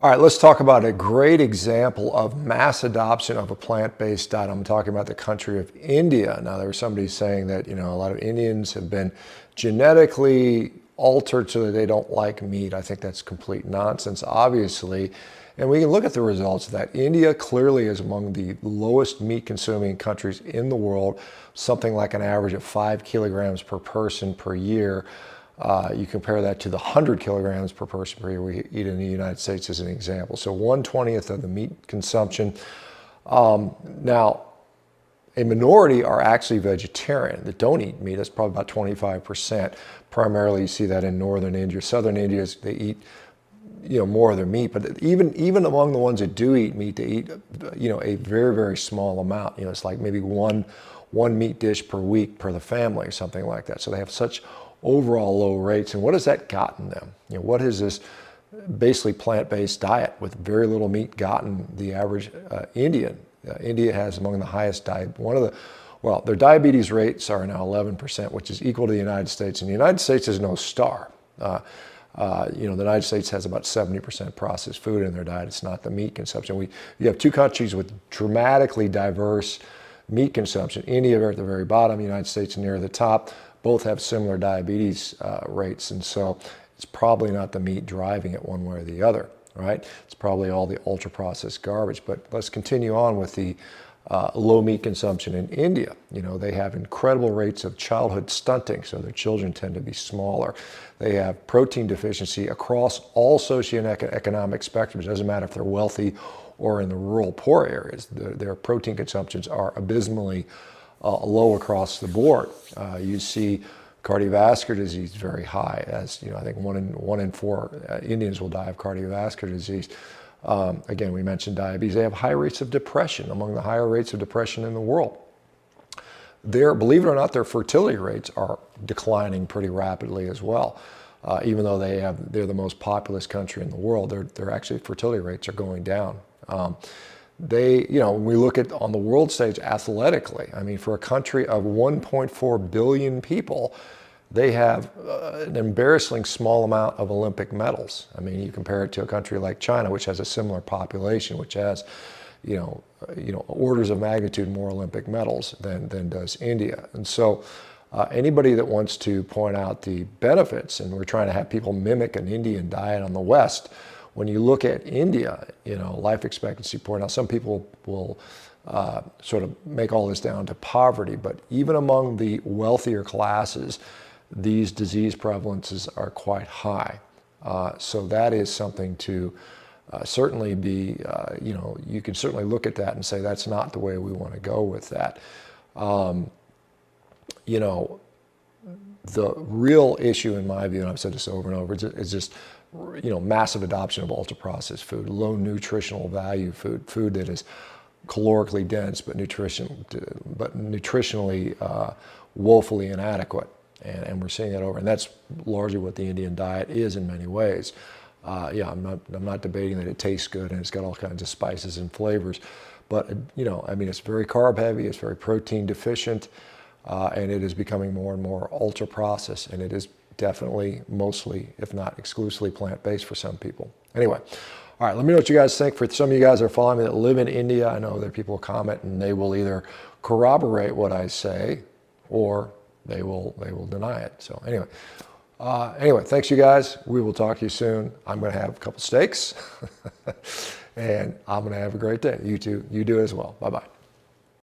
All right, let's talk about a great example of mass adoption of a plant-based diet. I'm talking about the country of India. Now, there was somebody saying that, a lot of Indians have been genetically altered so that they don't like meat. I think that's complete nonsense, obviously. And we can look at the results of that. India clearly is among the lowest meat-consuming countries in the world, something like an average of 5 kilograms per person per year. You compare that to the 100 kilograms per person per year we eat in the United States as an example. So 1/20th of the meat consumption. Now, a minority are actually vegetarian that don't eat meat. That's probably about 25%. Primarily, you see that in northern India. Southern India, they eat more of their meat. But even among the ones that do eat meat, they eat a very, very small amount. It's like maybe one meat dish per week per the family or something like that. So they have such overall low rates. And what has that gotten them? What has this basically plant-based diet with very little meat gotten the average Indian? India has among the highest their diabetes rates are now 11%, which is equal to the United States. And the United States is no star. The United States has about 70% processed food in their diet. It's not the meat consumption. You have two countries with dramatically diverse meat consumption. India at the very bottom, the United States near the top. Both have similar diabetes rates, and so it's probably not the meat driving it one way or the other, right? It's probably all the ultra-processed garbage. But let's continue on with the low meat consumption in India. They have incredible rates of childhood stunting, so their children tend to be smaller. They have protein deficiency across all socioeconomic spectrums. It doesn't matter if they're wealthy or in the rural poor areas. Their protein consumptions are abysmally low across the board. You see cardiovascular disease very high, as I think one in four Indians will die of cardiovascular disease. Again, we mentioned diabetes. They have high rates of depression, among the higher rates of depression in the world. Believe it or not, their fertility rates are declining pretty rapidly as well. Even though they're the most populous country in the world, their actually fertility rates are going down. When we look at on the world stage athletically, I mean, for a country of 1.4 billion people, they have an embarrassingly small amount of Olympic medals. I mean, you compare it to a country like China, which has a similar population, which has, orders of magnitude more Olympic medals than does India. And so anybody that wants to point out the benefits, and we're trying to have people mimic an Indian diet on the West, when you look at India, life expectancy poor. Now, some people will sort of make all this down to poverty, but even among the wealthier classes, these disease prevalences are quite high. So that is something to certainly be, you can certainly look at that and say that's not the way we want to go with that. The real issue in my view, and I've said this over and over, is just massive adoption of ultra-processed food, low nutritional value food that is calorically dense but nutritionally woefully inadequate. And we're seeing that over, and that's largely what the Indian diet is in many ways. I'm not debating that it tastes good and it's got all kinds of spices and flavors, but it's very carb heavy, it's very protein deficient, and it is becoming more and more ultra-processed, and it is definitely mostly, if not exclusively, plant-based for some people. Anyway, all right, let me know what you guys think. For some of you guys that are following me that live in India, I know that people comment and they will either corroborate what I say or they will deny it. So anyway, thanks you guys. We will talk to you soon. I'm going to have a couple steaks and I'm going to have a great day. You too. You do as well. Bye-bye.